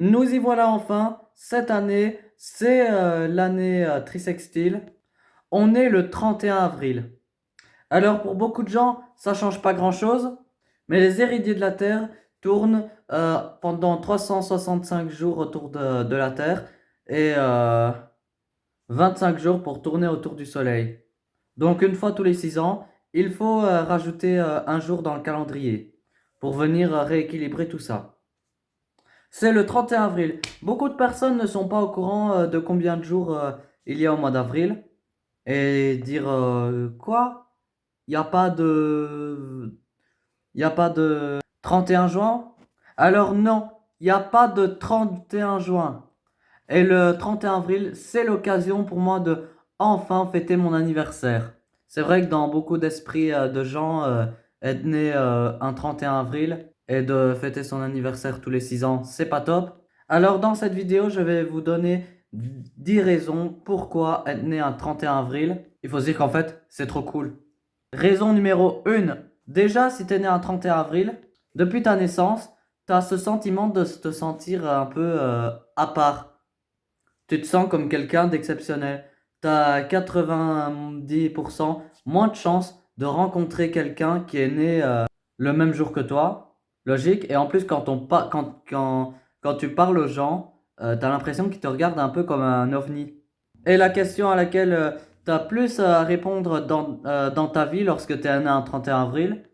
Nous y voilà enfin. Cette année, c'est l'année trisextile. On est le 31 avril. Alors pour beaucoup de gens, ça change pas grand-chose, mais les héritiers de la Terre tournent pendant 365 jours autour de la Terre et 25 jours pour tourner autour du Soleil. Donc une fois tous les 6 ans, il faut rajouter un jour dans le calendrier pour venir rééquilibrer tout ça. C'est le 31 avril. Beaucoup de personnes ne sont pas au courant de combien de jours il y a au mois d'avril. Et dire quoi? Il n'y a pas de... Il n'y a pas de 31 juin? Alors non, il n'y a pas de 31 juin. Et le 31 avril, c'est l'occasion pour moi de enfin fêter mon anniversaire. C'est vrai que dans beaucoup d'esprits de gens, être né un 31 avril et de fêter son anniversaire tous les 6 ans, c'est pas top. Alors dans cette vidéo, je vais vous donner 10 raisons pourquoi être né un 31 avril. Il faut se dire qu'en fait, c'est trop cool. Raison numéro 1. Déjà, si tu es né un 31 avril, depuis ta naissance, tu as ce sentiment de te sentir un peu à part. Tu te sens comme quelqu'un d'exceptionnel. Tu as 90% moins de chances de rencontrer quelqu'un qui est né le même jour que toi. Logique. Et en plus, quand tu parles aux gens, tu as l'impression qu'ils te regardent un peu comme un ovni. Et la question à laquelle tu as plus à répondre dans ta vie lorsque tu es né un 31 avril.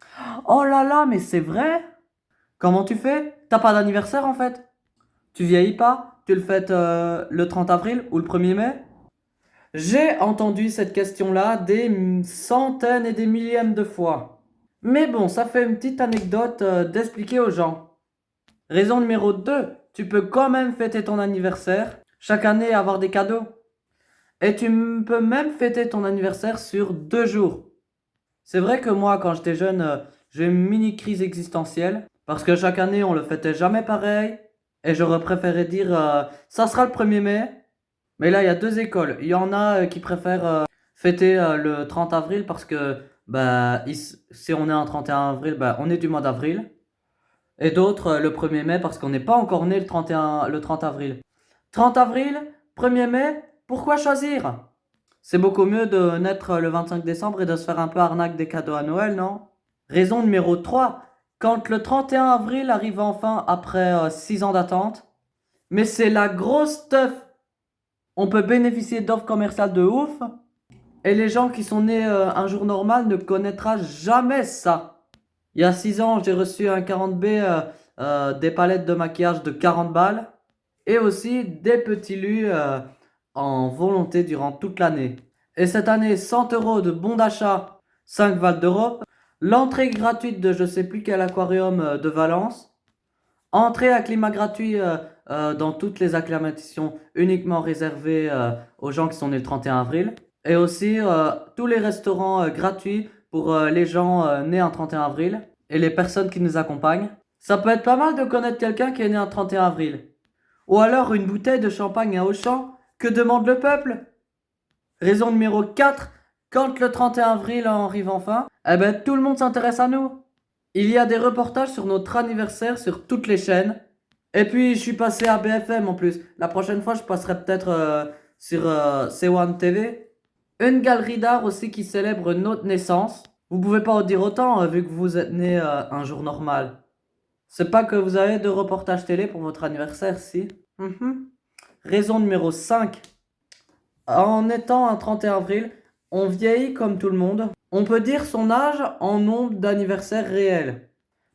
Oh là là, mais c'est vrai? Comment tu fais? T'as pas d'anniversaire en fait? Tu vieillis pas? Tu le fêtes le 30 avril ou le 1er mai? J'ai entendu cette question-là des centaines et des millièmes de fois. Mais bon, ça fait une petite anecdote d'expliquer aux gens. Raison numéro 2, tu peux quand même fêter ton anniversaire chaque année et avoir des cadeaux. Et tu peux même fêter ton anniversaire sur 2 jours. C'est vrai que moi, quand j'étais jeune, j'ai une mini crise existentielle. Parce que chaque année, on le fêtait jamais pareil. Et j'aurais préféré dire, ça sera le 1er mai. Mais là, il y a deux écoles. Il y en a qui préfèrent fêter le 30 avril parce que bah, si on est un 31 avril, bah, on est du mois d'avril. Et d'autres le 1er mai parce qu'on n'est pas encore né le 30 avril. 30 avril, 1er mai, pourquoi choisir? C'est beaucoup mieux de naître le 25 décembre et de se faire un peu arnaque des cadeaux à Noël, non? Raison numéro 3. Quand le 31 avril arrive enfin après 6 ans d'attente, mais c'est la grosse stuff. On peut bénéficier d'offres commerciales de ouf. Et les gens qui sont nés un jour normal ne connaîtront jamais ça. Il y a 6 ans, j'ai reçu un 40B, des palettes de maquillage de 40 balles. Et aussi des petits lus en volonté durant toute l'année. Et cette année, 100 euros de bons d'achat, 5 Val d'Europe. L'entrée gratuite de je sais plus quel aquarium de Valence. Entrée à climat gratuit dans toutes les acclimations uniquement réservées aux gens qui sont nés le 31 avril. Et aussi tous les restaurants gratuits pour les gens nés un 31 avril et les personnes qui nous accompagnent. Ça peut être pas mal de connaître quelqu'un qui est né un 31 avril. Ou alors une bouteille de champagne à Auchan. Que demande le peuple? Raison numéro 4. Quand le 31 avril arrive enfin, eh ben tout le monde s'intéresse à nous. Il y a des reportages sur notre anniversaire sur toutes les chaînes. Et puis je suis passé à BFM en plus. La prochaine fois je passerai peut-être sur C1 TV. Une galerie d'art aussi qui célèbre notre naissance. Vous pouvez pas en dire autant vu que vous êtes né un jour normal. C'est pas que vous avez de reportage télé pour votre anniversaire, si? Raison numéro 5. En étant un 31 avril, on vieillit comme tout le monde. On peut dire son âge en nombre d'anniversaires réels.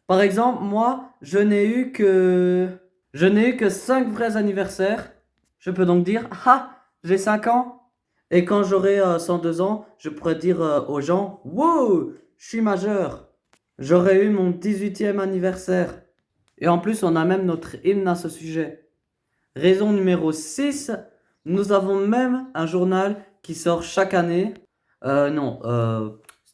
Par exemple, moi, je n'ai eu que 5 vrais anniversaires. Je peux donc dire, ah, j'ai 5 ans. Et quand j'aurai 102 ans, je pourrais dire aux gens, wow, je suis majeur. J'aurais eu mon 18e anniversaire. Et en plus, on a même notre hymne à ce sujet. Raison numéro 6, nous avons même un journal qui sort chaque année. Non,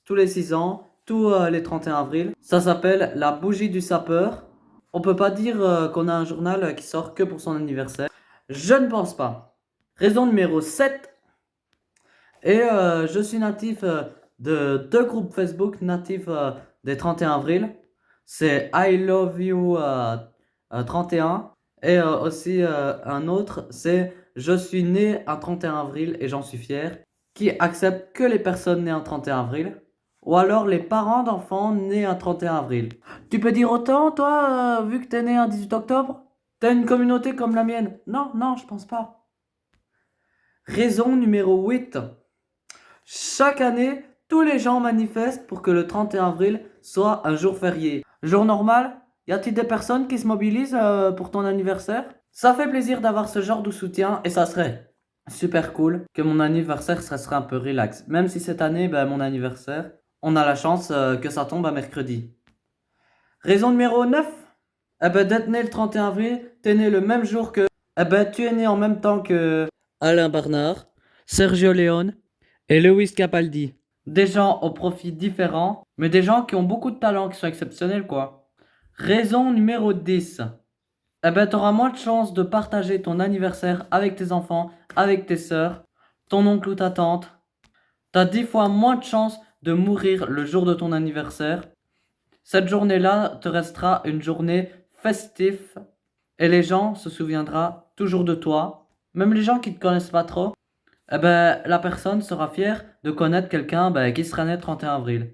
tous les 6 ans, tous les 31 avril. Ça s'appelle La Bougie du Sapeur. On peut pas dire qu'on a un journal qui sort que pour son anniversaire. Je ne pense pas. Raison numéro 7. Et je suis natif de deux groupes Facebook natifs des 31 avril. C'est I Love You 31 Et aussi un autre, c'est je suis né un 31 avril et j'en suis fier, qui accepte que les personnes nées un 31 avril, ou alors les parents d'enfants nés un 31 avril. Tu peux dire autant, toi, vu que t'es né un 18 octobre? T'as une communauté comme la mienne? Non, non, je pense pas. Raison numéro 8. Chaque année, tous les gens manifestent pour que le 31 avril soit un jour férié. Jour normal, y a-t-il des personnes qui se mobilisent pour ton anniversaire? Ça fait plaisir d'avoir ce genre de soutien et ça serait super cool que mon anniversaire serait un peu relax. Même si cette année, ben, mon anniversaire, on a la chance que ça tombe à mercredi. Raison numéro 9. Eh ben, d'être né le 31 avril, t'es né le même jour que... Eh ben, tu es né en même temps que Alain Bernard, Sergio Leone et Lewis Capaldi. Des gens au profil différents, mais des gens qui ont beaucoup de talent, qui sont exceptionnels, quoi. Raison numéro 10. Eh ben, t'auras moins de chances de partager ton anniversaire avec tes enfants, avec tes sœurs, ton oncle ou ta tante. T'as 10 fois moins de chances de mourir le jour de ton anniversaire. Cette journée-là te restera une journée festive et les gens se souviendront toujours de toi. Même les gens qui te connaissent pas trop, eh ben, la personne sera fière de connaître quelqu'un ben, qui sera né le 31 avril.